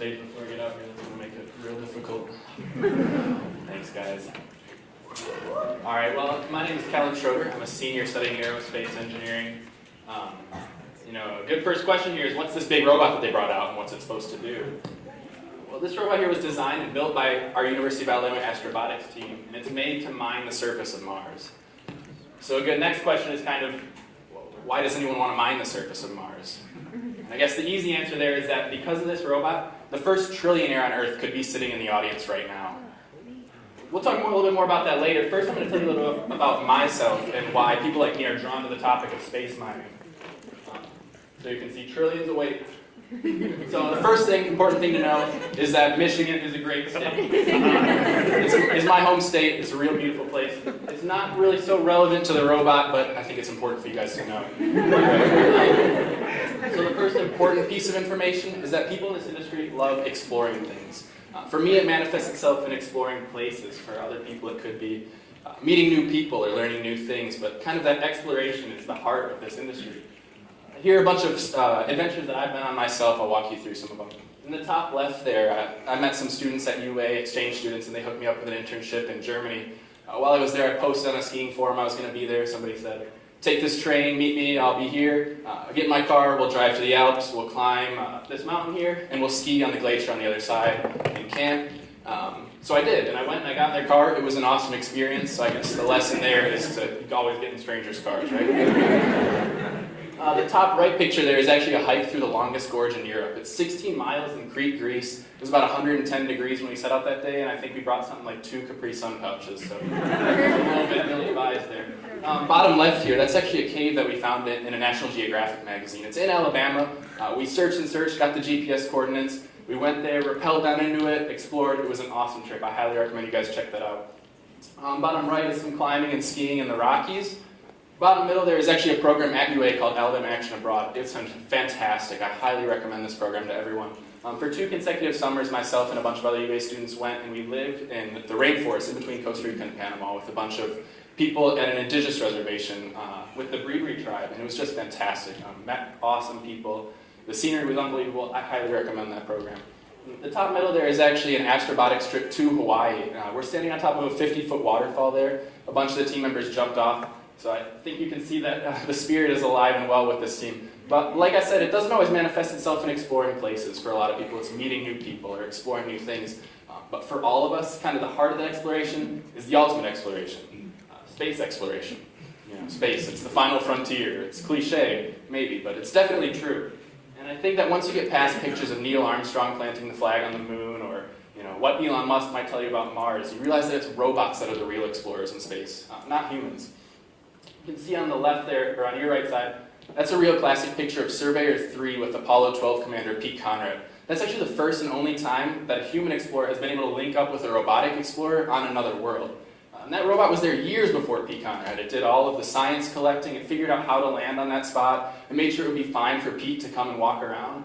stage before we get out here. That's going to make it real difficult. Thanks, guys. All right, well, my name is Kellen Schroeter. I'm a senior studying aerospace engineering. A good first question here is, what's this big robot that they brought out and what's it supposed to do? Well, this robot here was designed and built by our University of Alabama astrobotics team, and it's made to mine the surface of Mars. So a good next question is kind of, why does anyone want to mine the surface of Mars? And I guess the easy answer there is that because of this robot, the first trillionaire on Earth could be sitting in the audience right now. We'll talk a little bit more about that later. First, I'm going to tell you a little bit about myself and why people like me are drawn to the topic of space mining. So you can see trillions of weight. So the first important thing to know is that Michigan is a great state. It's my home state. It's a real beautiful place. It's not really so relevant to the robot, but I think it's important for you guys to know. So the first important piece of information is that people in this industry love exploring things. For me, it manifests itself in exploring places. For other people, it could be meeting new people or learning new things, but kind of that exploration is the heart of this industry. Here are a bunch of adventures that I've been on myself. I'll walk you through some of them. In the top left there, I met some students at UA, exchange students, and they hooked me up with an internship in Germany. While I was there, I posted on a skiing forum I was going to be there. Somebody said, take this train, meet me, I'll be here. Get in my car, we'll drive to the Alps, we'll climb this mountain here, and we'll ski on the glacier on the other side and camp. So I did, and I went and I got in their car. It was an awesome experience. So I guess the lesson there is to always get in strangers' cars, right? The top right picture there is actually a hike through the longest gorge in Europe. It's 16 miles in Crete, Greece. It was about 110 degrees when we set out that day, and I think we brought something like 2 Capri Sun pouches, so a little bit ill-advised there. Bottom left here, that's actually a cave that we found in a National Geographic magazine. It's in Alabama. We searched and searched, got the GPS coordinates. We went there, rappelled down into it, explored. It was an awesome trip. I highly recommend you guys check that out. Bottom right is some climbing and skiing in the Rockies. Bottom middle there is actually a program at UA called Alabama Action Abroad. It's fantastic. I highly recommend this program to everyone. For 2 consecutive summers, myself and a bunch of other UA students went and we lived in the rainforest in between Costa Rica and Panama with a bunch of people at an indigenous reservation with the Bribri tribe, and it was just fantastic. Met awesome people. The scenery was unbelievable. I highly recommend that program. The top middle there is actually an astrobotics trip to Hawaii. We're standing on top of a 50-foot waterfall there. A bunch of the team members jumped off. So I think you can see that the spirit is alive and well with this team. But like I said, it doesn't always manifest itself in exploring places. For a lot of people, it's meeting new people or exploring new things. But for all of us, kind of the heart of that exploration is the ultimate exploration, space exploration. Space, it's the final frontier. It's cliche, maybe, but it's definitely true. And I think that once you get past pictures of Neil Armstrong planting the flag on the moon or what Elon Musk might tell you about Mars, you realize that it's robots that are the real explorers in space, not humans. You can see on the left there, or on your right side, that's a real classic picture of Surveyor 3 with Apollo 12 commander Pete Conrad. That's actually the first and only time that a human explorer has been able to link up with a robotic explorer on another world. And that robot was there years before Pete Conrad. It did all of the science collecting, it figured out how to land on that spot, and made sure it would be fine for Pete to come and walk around.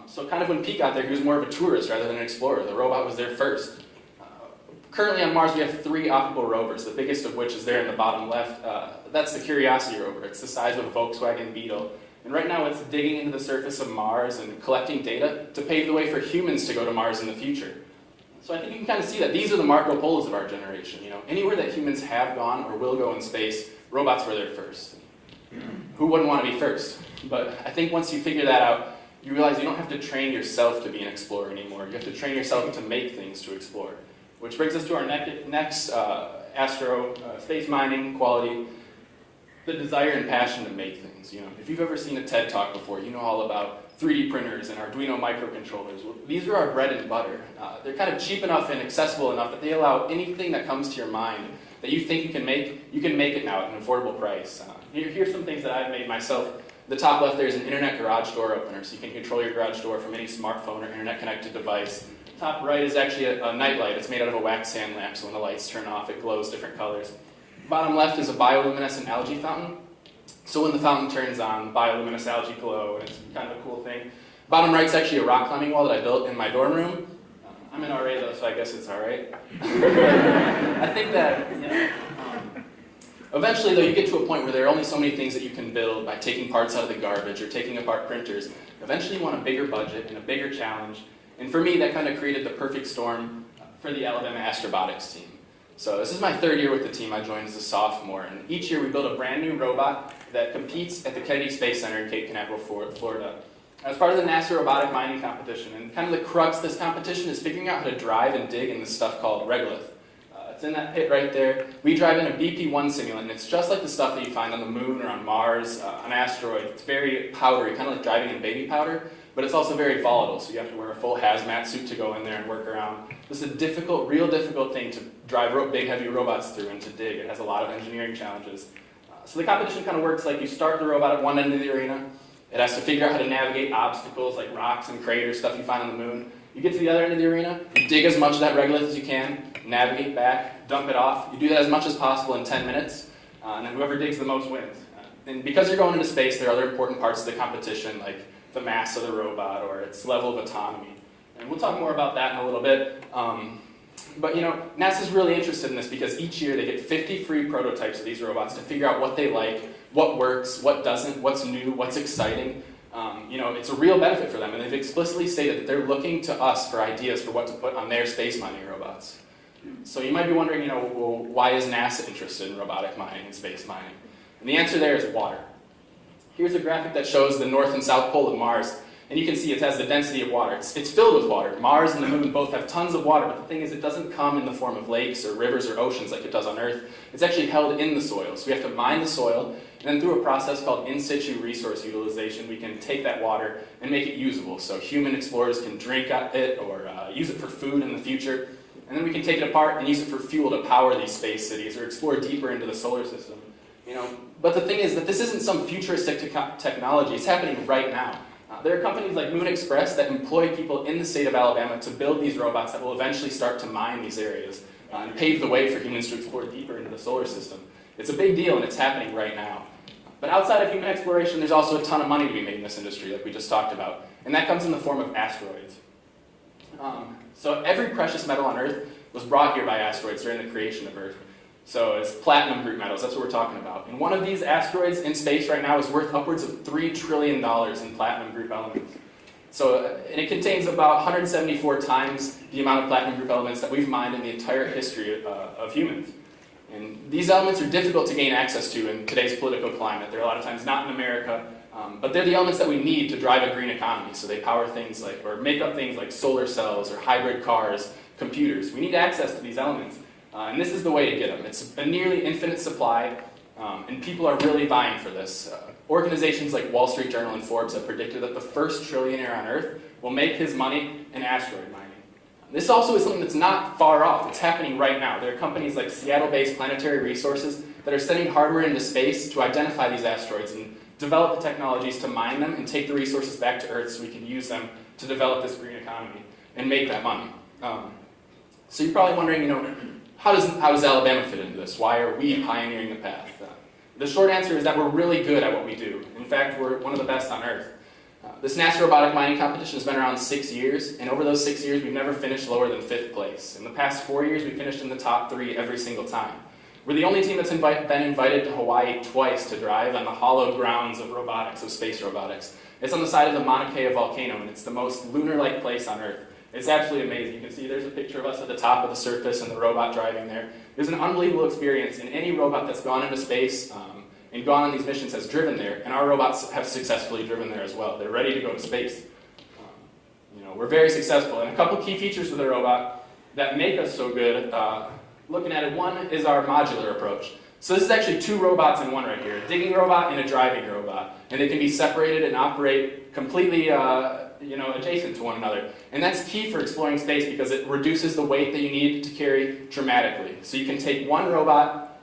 So kind of when Pete got there, he was more of a tourist rather than an explorer. The robot was there first. Currently on Mars, we have 3 operable rovers, the biggest of which is there in the bottom left. That's the Curiosity rover. It's the size of a Volkswagen Beetle. And right now it's digging into the surface of Mars and collecting data to pave the way for humans to go to Mars in the future. So I think you can kind of see that these are the Marco Polos of our generation. Anywhere that humans have gone or will go in space, robots were there first. Who wouldn't want to be first? But I think once you figure that out, you realize you don't have to train yourself to be an explorer anymore. You have to train yourself to make things to explore. Which brings us to our next space mining quality, the desire and passion to make things. If you've ever seen a TED Talk before, you know all about 3D printers and Arduino microcontrollers. Well, these are our bread and butter. They're kind of cheap enough and accessible enough that they allow anything that comes to your mind that you think you can make it now at an affordable price. Here's some things that I've made myself. The top left there is an internet garage door opener, so you can control your garage door from any smartphone or internet-connected device. Top right is actually a night light. It's made out of a wax sand lamp, so when the lights turn off, it glows different colors. Bottom left is a bioluminescent algae fountain. So when the fountain turns on, bioluminescent algae glow, and it's kind of a cool thing. Bottom right is actually a rock climbing wall that I built in my dorm room. I'm an RA though, so I guess it's all right. I think that eventually, though, you get to a point where there are only so many things that you can build by taking parts out of the garbage or taking apart printers. Eventually, you want a bigger budget and a bigger challenge. And for me, that kind of created the perfect storm for the Alabama Astrobotics team. So this is my third year with the team. I joined as a sophomore, and each year we build a brand new robot that competes at the Kennedy Space Center in Cape Canaveral, Florida. As part of the NASA robotic mining competition, and kind of the crux of this competition is figuring out how to drive and dig in this stuff called regolith. It's in that pit right there. We drive in a BP-1 simulant, and it's just like the stuff that you find on the moon or on Mars, on asteroids. It's very powdery, kind of like driving in baby powder, but it's also very volatile, so you have to wear a full hazmat suit to go in there and work around. This is a difficult, real difficult thing to drive big, heavy robots through and to dig. It has a lot of engineering challenges. So the competition kind of works like you start the robot at one end of the arena. It has to figure out how to navigate obstacles like rocks and craters, stuff you find on the moon. You get to the other end of the arena, you dig as much of that regolith as you can, navigate back, dump it off. You do that as much as possible in 10 minutes, and then whoever digs the most wins. And because you're going into space, there are other important parts of the competition, like the mass of the robot or its level of autonomy. And we'll talk more about that in a little bit. But NASA's really interested in this because each year they get 50 free prototypes of these robots to figure out what they like, what works, what doesn't, what's new, what's exciting. It's a real benefit for them, and they've explicitly stated that they're looking to us for ideas for what to put on their space mining robots. So you might be wondering, well, why is NASA interested in robotic mining and space mining? And the answer there is water. Here's a graphic that shows the north and south pole of Mars, and you can see it has the density of water. It's filled with water. Mars and the moon both have tons of water, but the thing is it doesn't come in the form of lakes or rivers or oceans like it does on Earth. It's actually held in the soil. So we have to mine the soil, and then through a process called in situ resource utilization, we can take that water and make it usable. So human explorers can drink it or use it for food in the future. And then we can take it apart and use it for fuel to power these space cities or explore deeper into the solar system. But the thing is that this isn't some futuristic technology. It's happening right now. There are companies like Moon Express that employ people in the state of Alabama to build these robots that will eventually start to mine these areas and pave the way for humans to explore deeper into the solar system. It's a big deal, and it's happening right now. But outside of human exploration, there's also a ton of money to be made in this industry, like we just talked about, and that comes in the form of asteroids. So every precious metal on Earth was brought here by asteroids during the creation of Earth. So it's platinum group metals, that's what we're talking about. And one of these asteroids in space right now is worth upwards of $3 trillion in platinum group elements. And it contains about 174 times the amount of platinum group elements that we've mined in the entire history of humans. And these elements are difficult to gain access to in today's political climate. They're a lot of times not in America, but they're the elements that we need to drive a green economy. So they power things like, or make up things like solar cells or hybrid cars, computers. We need access to these elements. And this is the way to get them. It's a nearly infinite supply, and people are really vying for this. Organizations like Wall Street Journal and Forbes have predicted that the first trillionaire on Earth will make his money in asteroid mining. This also is something that's not far off. It's happening right now. There are companies like Seattle-based Planetary Resources that are sending hardware into space to identify these asteroids and develop the technologies to mine them and take the resources back to Earth so we can use them to develop this green economy and make that money. So you're probably wondering, how does Alabama fit into this? Why are we pioneering the path? The short answer is that we're really good at what we do. In fact, we're one of the best on Earth. This NASA robotic mining competition has been around 6 years, and over those 6 years, we've never finished lower than 5th place. In the past 4 years, we finished in the top 3 every single time. We're the only team that's been invited to Hawaii twice to drive on the hallowed grounds of robotics, of space robotics. It's on the side of the Mauna Kea volcano, and it's the most lunar-like place on Earth. It's absolutely amazing. You can see there's a picture of us at the top of the surface and the robot driving there. It was an unbelievable experience, and any robot that's gone into space and gone on these missions has driven there, and our robots have successfully driven there as well. They're ready to go to space. We're very successful, and a couple key features with the robot that make us so good, looking at it, one is our modular approach. So this is actually 2 robots in one right here, a digging robot and a driving robot, and they can be separated and operate completely adjacent to one another. And that's key for exploring space because it reduces the weight that you need to carry dramatically. So you can take one robot,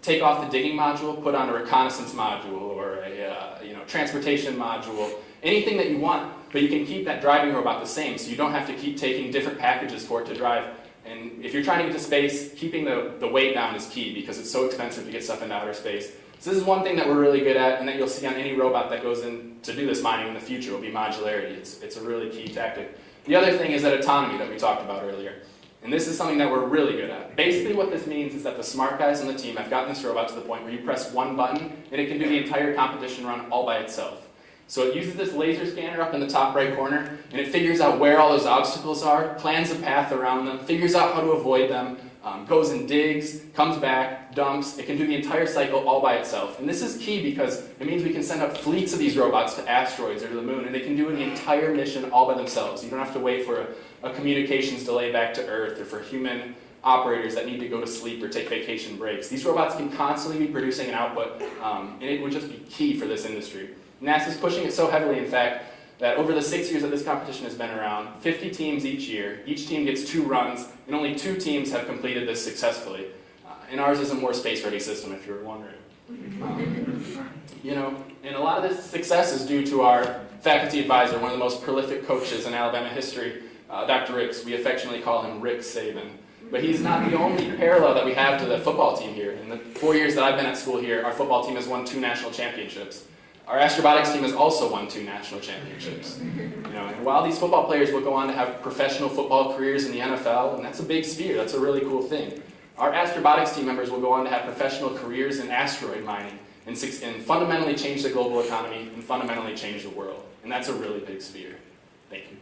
take off the digging module, put on a reconnaissance module or a transportation module, anything that you want, but you can keep that driving robot the same so you don't have to keep taking different packages for it to drive. And if you're trying to get to space, keeping the weight down is key because it's so expensive to get stuff into outer space. So this is one thing that we're really good at and that you'll see on any robot that goes in to do this mining in the future will be modularity. It's a really key tactic. The other thing is that autonomy that we talked about earlier. And this is something that we're really good at. Basically what this means is that the smart guys on the team have gotten this robot to the point where you press one button and it can do the entire competition run all by itself. So it uses this laser scanner up in the top right corner, and it figures out where all those obstacles are, plans a path around them, figures out how to avoid them, goes and digs, comes back, dumps. It can do the entire cycle all by itself. And this is key because it means we can send up fleets of these robots to asteroids or to the moon, and they can do the entire mission all by themselves. You don't have to wait for a communications delay back to Earth or for human operators that need to go to sleep or take vacation breaks. These robots can constantly be producing an output, and it would just be key for this industry. NASA's pushing it so heavily, in fact, that over the 6 years that this competition has been around, 50 teams each year, each team gets 2 runs, and only 2 teams have completed this successfully. And ours is a more space-ready system, if you were wondering. And a lot of this success is due to our faculty advisor, one of the most prolific coaches in Alabama history, Dr. Ricks. We affectionately call him Rick Saban. But he's not the only parallel that we have to the football team here. In the 4 years that I've been at school here, our football team has won 2 national championships. Our astrobotics team has also won 2 national championships. And while these football players will go on to have professional football careers in the NFL, and that's a big sphere, that's a really cool thing, our astrobotics team members will go on to have professional careers in asteroid mining and fundamentally change the global economy and fundamentally change the world. And that's a really big sphere. Thank you.